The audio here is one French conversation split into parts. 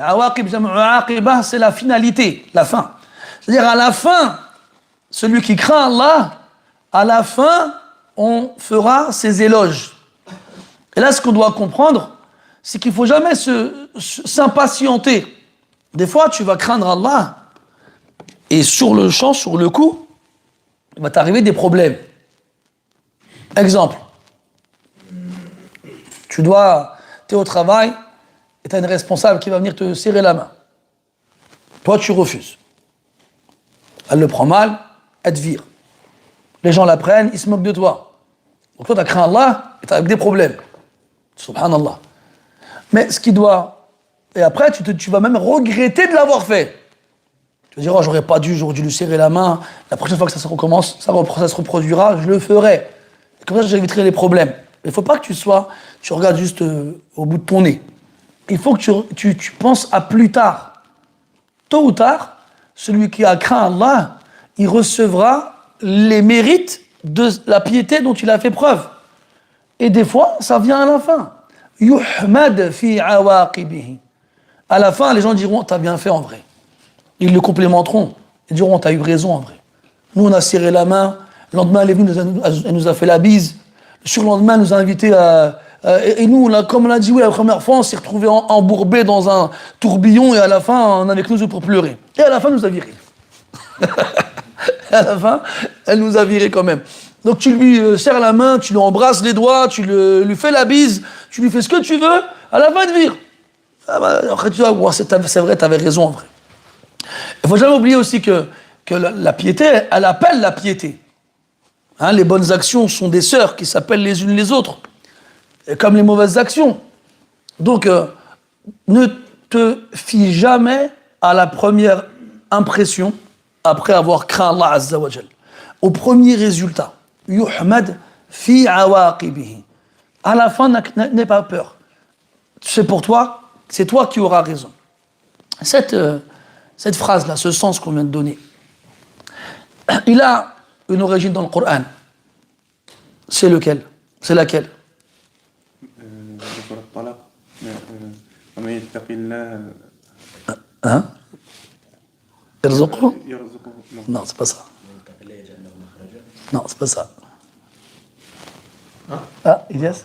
Awaqib jam'u aqiba, c'est la finalité, la fin. C'est-à-dire à la fin, celui qui craint Allah, à la fin, on fera ses éloges. Et là, ce qu'on doit comprendre, c'est qu'il ne faut jamais s'impatienter. Des fois, tu vas craindre Allah, et sur le champ, sur le coup, il va t'arriver des problèmes. Exemple, tu es au travail, et tu as une responsable qui va venir te serrer la main. Toi, tu refuses. Elle le prend mal, elle te vire. Les gens la prennent, ils se moquent de toi. Donc toi, tu as craint Allah, et tu as avec des problèmes. Subhanallah. Mais ce qui doit... Et après, tu vas même regretter de l'avoir fait. Tu vas dire, oh, j'aurais pas dû, j'aurais dû lui serrer la main. La prochaine fois que ça se recommence, ça se reproduira, je le ferai. Et comme ça, j'éviterai les problèmes. Il ne faut pas que tu regardes juste au bout de ton nez. Il faut que tu penses à plus tard. Tôt ou tard, celui qui a craint Allah, il recevra les mérites de la piété dont il a fait preuve. Et des fois, ça vient à la fin. Yuhmad fi awaqibihi. À la fin, les gens diront, t'as bien fait en vrai. Ils le complémenteront. Ils diront, t'as eu raison en vrai. Nous, on a serré la main. Le lendemain, elle est venue, elle nous a fait la bise. Le surlendemain, elle nous a invités à... et nous, là, comme on a dit, oui, la première fois, on s'est retrouvés embourbés dans un tourbillon et à la fin, on avait que nous pour pleurer. Et à la fin, elle nous a virés. À la fin, elle nous a virés quand même. Donc tu lui serres la main, tu lui embrasses les doigts, tu lui fais la bise, tu lui fais ce que tu veux, à la fin, elle te vire. Ah bah, après, tu vois, wow, c'est vrai, tu avais raison en vrai. Il ne faut jamais oublier aussi que la piété, elle appelle la piété. Hein, les bonnes actions sont des sœurs qui s'appellent les unes les autres, et comme les mauvaises actions. Donc, ne te fie jamais à la première impression après avoir craint Allah Azza wa Jal. Au premier résultat, yuhmad fi awaqibihi. À la fin, n'aie pas peur. C'est pour toi, c'est toi qui auras raison. Cette phrase-là, ce sens qu'on vient de donner, il a une origine dans le Coran. C'est lequel? C'est laquelle? Hein? Non, c'est pas ça. Non, c'est pas ça. Ah, Ilyas?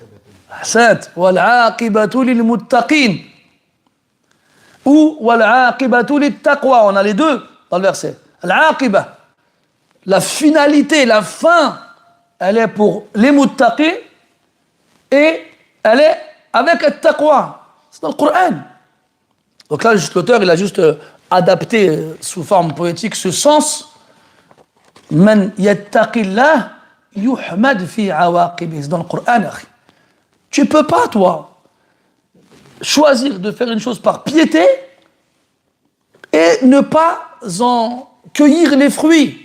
Ahsant. Wal-aqibatu lil-muttaqin. Ou wal-aqibatu lit-taqwa. On a les deux dans le verset. Al-aqiba. La finalité, la fin, elle est pour les muttaqin et elle est avec le taqwa. C'est dans le Coran. Donc là, l'auteur, il a juste adapté sous forme poétique ce sens. Man yattaqillah yuhmad fi awaqibi. C'est dans le Coran. Tu peux pas, toi, choisir de faire une chose par piété et ne pas en cueillir les fruits.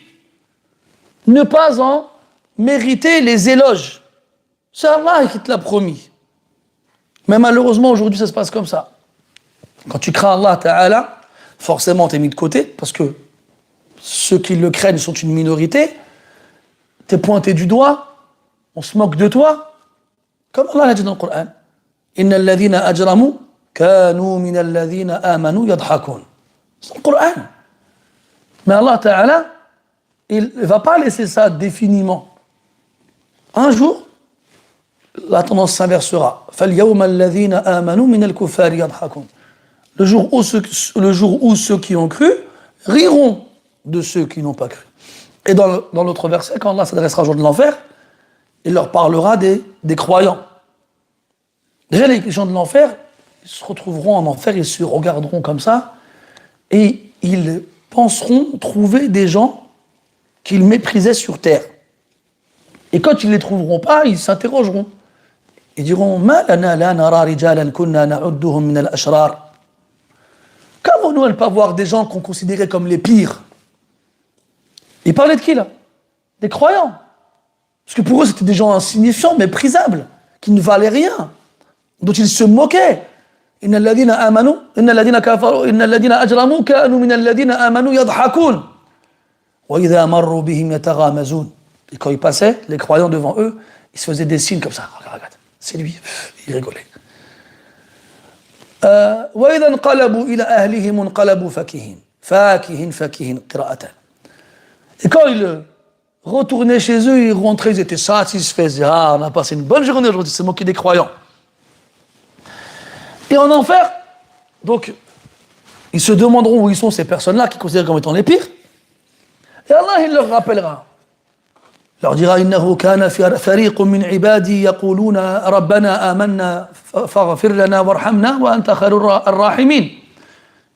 Ne pas en mériter les éloges. C'est Allah qui te l'a promis. Mais malheureusement, aujourd'hui, ça se passe comme ça. Quand tu crains Allah Ta'ala, forcément, tu es mis de côté, parce que ceux qui le craignent sont une minorité. Tu es pointé du doigt, on se moque de toi. Comme Allah l'a dit dans le Coran. Inna alladhina ajramu kanu min alladhina amanu yadhakun. C'est le Coran. Mais Allah Ta'ala, il ne va pas laisser ça définiment. Un jour, la tendance s'inversera. فَالْيَوْمَ الَّذِينَ آمَنُوا مِنَ الْكُفَّارِ يَضْحَكُونَ. Le jour où ceux qui ont cru riront de ceux qui n'ont pas cru. Et dans l'autre verset, quand Allah s'adressera au jour de l'enfer, il leur parlera des croyants. Déjà, les gens de l'enfer, ils se retrouveront en enfer, ils se regarderont comme ça, et ils penseront trouver des gens qu'ils méprisaient sur terre. Et quand ils ne les trouveront pas, ils s'interrogeront. Ils diront « Ma lana la nara rijalan kunna na'udduhum min al-ashrar » Qu'avons-nous à ne pas voir des gens qu'on considérait comme les pires? Ils parlaient de qui, là? Des croyants. Parce que pour eux, c'était des gens insignifiants, méprisables, qui ne valaient rien, dont ils se moquaient. « Inna alladhina amanu, inna alladhina kafaru, inna alladhina ajramu kanu min alladhina amanu yadhakun. Wa idha marru bihim yataghamazun. » Et quand ils passaient, les croyants devant eux, ils se faisaient des signes comme ça. Regarde, c'est lui. Ils rigolaient. وإذا انقلبوا إلى أهلهم انقلبوا فكهين فكهين قراءة. Et quand ils retournaient chez eux, ils rentraient, ils étaient satisfaits. Ils disaient, ah, on a passé une bonne journée aujourd'hui, c'est moqué des croyants. Et en enfer, donc, ils se demanderont où ils sont ces personnes-là qui considèrent comme étant les pires. Et Allah, il leur rappellera. Il leur dira, إنه كان فريق من عبادي يقولون ربنا آمنا فاغفر لنا وارحمنا وأنت خير الراحمين.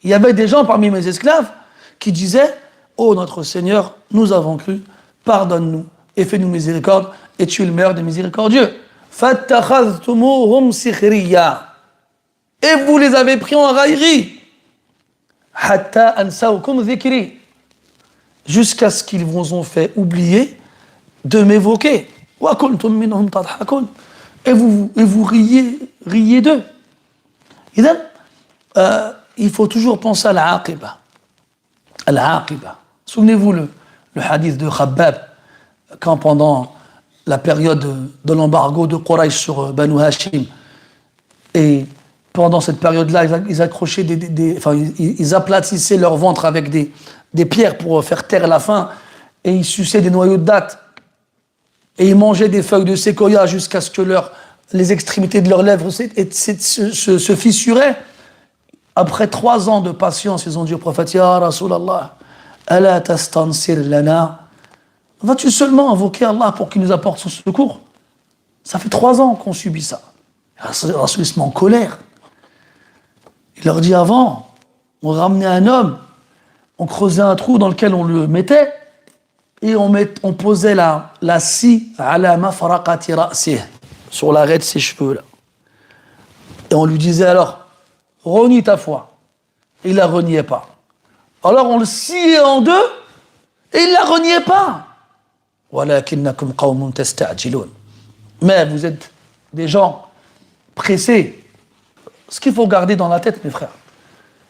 Il y avait des gens parmi mes esclaves qui disaient, ô notre Seigneur, nous avons cru, pardonne-nous et fais-nous miséricorde, et tu es le meilleur des miséricordieux. فاتخذتموهم سخريا. Et vous les avez pris en raillerie. حتى أنسوكم ذكري. Jusqu'à ce qu'ils vous ont fait oublier de m'évoquer. وَكُنْتُمْ مِنْهُمْ تَضْحَكُونَ. Et vous riez d'eux. Et donc, il faut toujours penser à l'aqiba. Al-aqiba. Souvenez-vous le hadith de Khabbab, quand pendant la période de l'embargo de Quraysh sur Banu Hashim, et pendant cette période-là, ils accrochaient ils aplatissaient leur ventre avec des pierres pour faire taire la faim, et ils suçaient des noyaux de dattes, et ils mangeaient des feuilles de séquoia jusqu'à ce que les extrémités de leurs lèvres se fissuraient. Après 3 ans de patience, ils ont dit au prophète, Ya Rasulallah, ala tastansir lana. Vas-tu seulement invoquer Allah pour qu'il nous apporte son secours? Ça fait 3 ans qu'on subit ça. Rasul se met en colère. Il leur dit avant, on ramenait un homme, on creusait un trou dans lequel on le mettait, et on posait la scie ala mafraqati ra'sih, sur l'arrêt de ses cheveux là. Et on lui disait alors, renie ta foi. Et il la reniait pas. Alors on le sciait en deux, et il la reniait pas. Walakinnakum qawmun tasta'jilun. Mais vous êtes des gens pressés. Ce qu'il faut garder dans la tête, mes frères,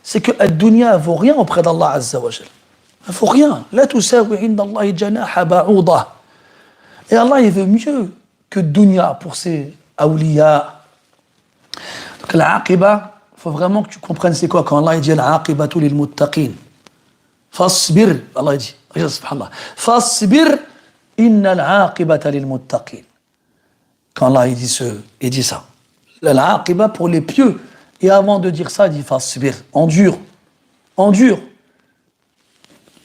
c'est que la dunya ne vaut rien auprès d'Allah Azza wa Jal. Elle ne vaut rien. La tusawi inda Allahi janaha ba'udah. Et Allah, il veut mieux que dunya pour ses awliya. Donc l'aqiba, il faut vraiment que tu comprennes c'est quoi quand Allah dit l'aqibatu lil muttaqin. Fasbir, Allah dit, subhanallah. Fasbir inna l'aqibata lil muttaqin. Quand Allah il dit ça. L'aqiba pour les pieux. Et avant de dire ça, il dit fasbir, endure,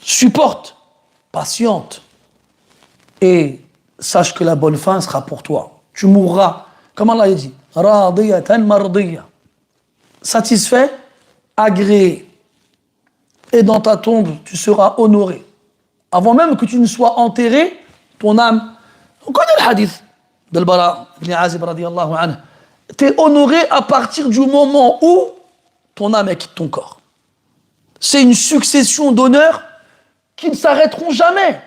supporte, patiente, et sache que la bonne fin sera pour toi. Tu mourras, comme Allah dit, radiyatan mardiya, satisfait, agréé, et dans ta tombe, tu seras honoré. Avant même que tu ne sois enterré, ton âme, on connaît le hadith de Al-Bara ibn Azib radiyallahu anhu, t'es honoré à partir du moment où ton âme quitte ton corps. C'est une succession d'honneurs qui ne s'arrêteront jamais.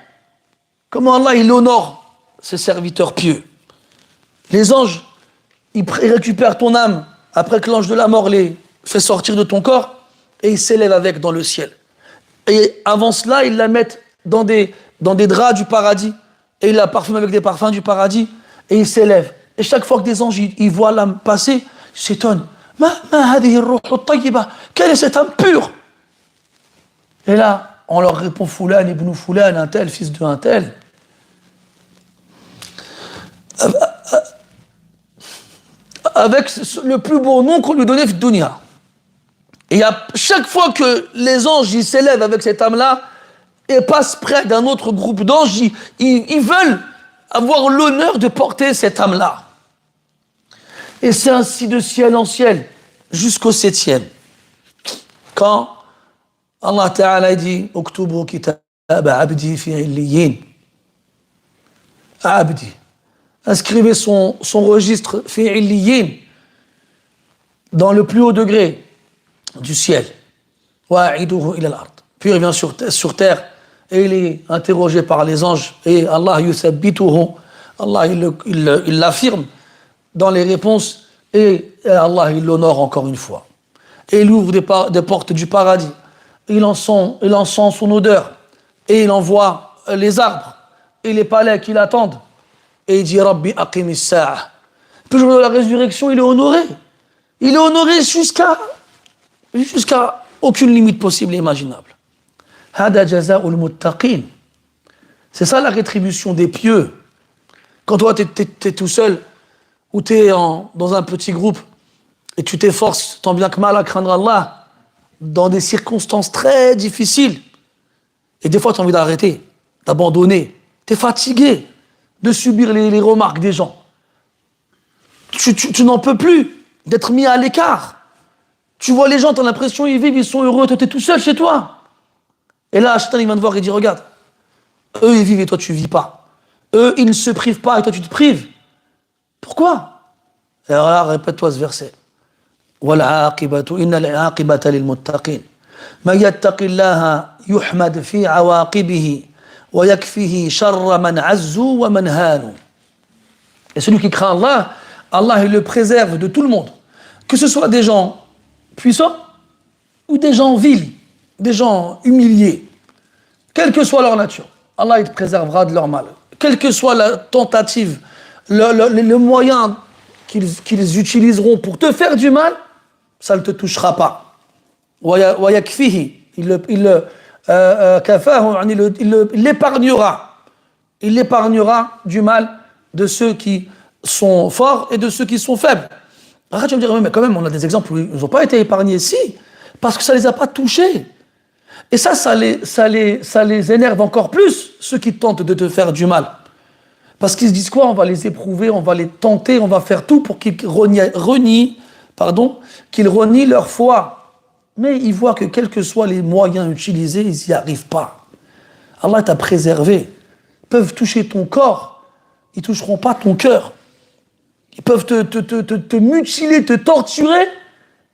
Comment Allah, il honore ses serviteurs pieux. Les anges, ils récupèrent ton âme après que l'ange de la mort les fait sortir de ton corps et ils s'élèvent avec dans le ciel. Et avant cela, ils la mettent dans des draps du paradis et ils la parfument avec des parfums du paradis et ils s'élèvent. Et chaque fois que des anges ils voient l'âme passer, ils s'étonnent. Quelle est cette âme pure? Et là, on leur répond Foulan ibn Foulan, un tel, fils d'un tel. Avec le plus beau nom qu'on lui donnait, Dunya. Et chaque fois que les anges ils s'élèvent avec cette âme-là et passent près d'un autre groupe d'anges, ils veulent avoir l'honneur de porter cette âme-là. Et c'est ainsi de ciel en ciel, jusqu'au 7e. Quand Allah Ta'ala dit « Uktubu kitab abdi fi illiyin » Abdi. Inscrivez son registre fi illiyin dans le plus haut degré du ciel. Wa'iduhu ila al-ard. Puis il revient sur terre et il est interrogé par les anges et Allah yuthabbituhu. Allah il l'affirme dans les réponses et Allah il l'honore encore une fois. Et il ouvre des portes du paradis. Il en sent son odeur et il envoie les arbres et les palais qui l'attendent. Et il dit Rabbi aqimis sa'a. Puis le jour de la résurrection, il est honoré. Il est honoré jusqu'à jusqu'à aucune limite possible et imaginable. Hada jaza'ul muttaqin. C'est ça la rétribution des pieux. Quand toi, t'es tout seul, ou t'es dans un petit groupe, et tu t'efforces, tant bien que mal, à craindre Allah, dans des circonstances très difficiles, et des fois, tu as envie d'arrêter, d'abandonner, t'es fatigué de subir les remarques des gens. Tu n'en peux plus d'être mis à l'écart. Tu vois les gens, tu as l'impression ils vivent, ils sont heureux, toi, tu es tout seul chez toi. Et là, Shaitan, il vient te voir et dit, regarde, eux, ils vivent et toi, tu ne vis pas. Eux, ils ne se privent pas et toi, tu te prives. Pourquoi? Et alors là, répète-toi ce verset. وَالْعَاقِبَةُ إِنَّ الْعَاقِبَةَ لِلْمُتَّقِينَ مَنْ يَتَّقِ اللَّهَ يُحْمَدْ فِي عَوَاقِبِهِ وَيَكْفِهِ شَرَّ مَنْ عَزُّوا وَمَنْ هَانُوا. Et celui qui craint Allah, Allah, il le préserve de tout le monde. Que ce soit des gens puissants ou des gens vils, des gens humiliés. Quelle que soit leur nature, Allah, il te préservera de leur mal. Quelle que soit la tentative, le moyen qu'ils utiliseront pour te faire du mal, ça ne te touchera pas. Il l'épargnera. Il l'épargnera du mal de ceux qui sont forts et de ceux qui sont faibles. Après, tu vas me dire, mais quand même, on a des exemples où ils n'ont pas été épargnés, si, parce que ça ne les a pas touchés. Et ça les énerve encore plus, ceux qui tentent de te faire du mal. Parce qu'ils se disent quoi? On va les éprouver, on va les tenter, on va faire tout pour qu'ils renient leur foi. Mais ils voient que quels que soient les moyens utilisés, ils n'y arrivent pas. Allah t'a préservé. Ils peuvent toucher ton corps, ils ne toucheront pas ton cœur. Ils peuvent te mutiler, te torturer.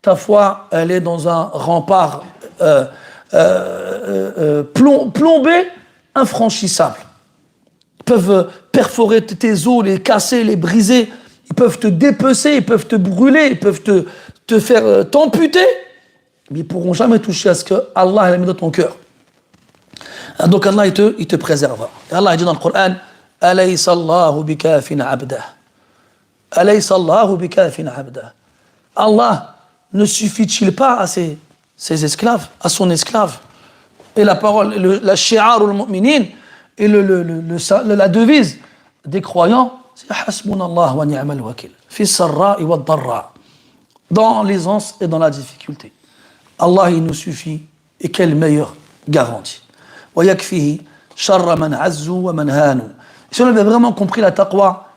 Ta foi, elle est dans un rempart plombé, infranchissable. Ils peuvent perforer tes os, les casser, les briser. Ils peuvent te dépecer, ils peuvent te brûler, ils peuvent te faire t'amputer. Mais ils ne pourront jamais toucher à ce que Allah a mis dans ton cœur. Donc Allah, il te préservera. Et Allah dit dans le Coran, « Alaysa Allahu bikafin abdah » Alaysa Allahu bikafin abdah. Allah ne suffit-il pas à ses esclaves, à son esclave? Et la parole, la shi'arul mu'minin, et la devise des croyants, c'est Hasbunallah wa ni'mal wakil. Fi sarra'i wa dharra. Dans l'aisance et dans la difficulté. Allah, il nous suffit, et quelle meilleure garantie. Wa yakfihi sharra man azzu wa man hanu. Si on avait vraiment compris la taqwa,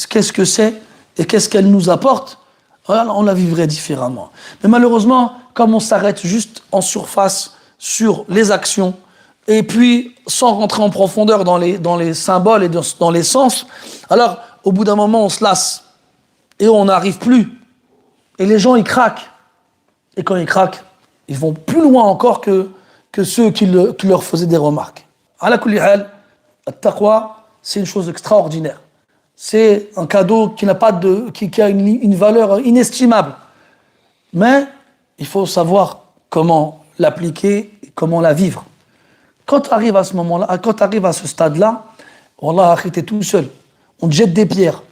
qu'est-ce que c'est et qu'est-ce qu'elle nous apporte, on la vivrait différemment. Mais malheureusement, comme on s'arrête juste en surface sur les actions, et puis sans rentrer en profondeur dans les symboles et dans les sens, alors au bout d'un moment on se lasse et on n'arrive plus. Et les gens ils craquent. Et quand ils craquent, ils vont plus loin encore que ceux qui leur faisaient des remarques. Ala kulli hal, at-taqwa, c'est une chose extraordinaire. C'est un cadeau qui a une valeur inestimable. Mais il faut savoir comment l'appliquer, comment la vivre. Quand tu arrives à ce moment-là, quand tu arrives à ce stade-là, Wallah, tu es tout seul. On te jette des pierres,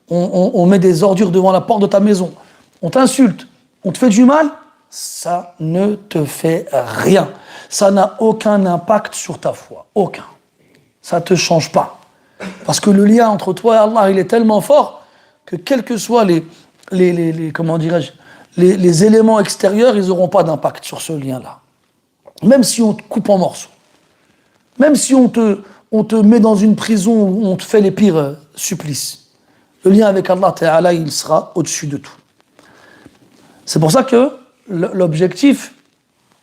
on met des ordures devant la porte de ta maison, on t'insulte, on te fait du mal, ça ne te fait rien. Ça n'a aucun impact sur ta foi, aucun. Ça ne te change pas. Parce que le lien entre toi et Allah, il est tellement fort que quels que soient les éléments extérieurs, ils n'auront pas d'impact sur ce lien-là. Même si on te coupe en morceaux. Même si on te met dans une prison où on te fait les pires supplices. Le lien avec Allah Ta'ala, il sera au-dessus de tout. C'est pour ça que l'objectif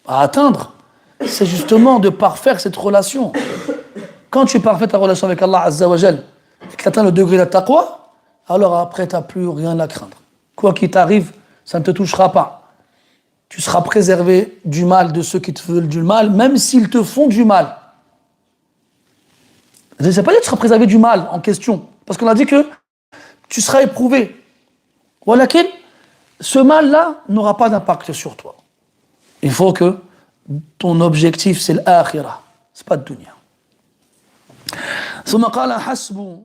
à atteindre, c'est justement de parfaire cette relation. Quand tu parfais ta relation avec Allah Azza wa Jal et que tu atteins le degré de la taqwa, alors après, tu n'as plus rien à craindre. Quoi qu'il t'arrive, ça ne te touchera pas. Tu seras préservé du mal de ceux qui te veulent du mal, même s'ils te font du mal. Ça ne veut pas dire que tu seras préservé du mal en question, parce qu'on a dit que tu seras éprouvé. Walakin, ce mal-là n'aura pas d'impact sur toi. Il faut que ton objectif, c'est l'akhirah, c'est pas le dunya. ثم قال حسب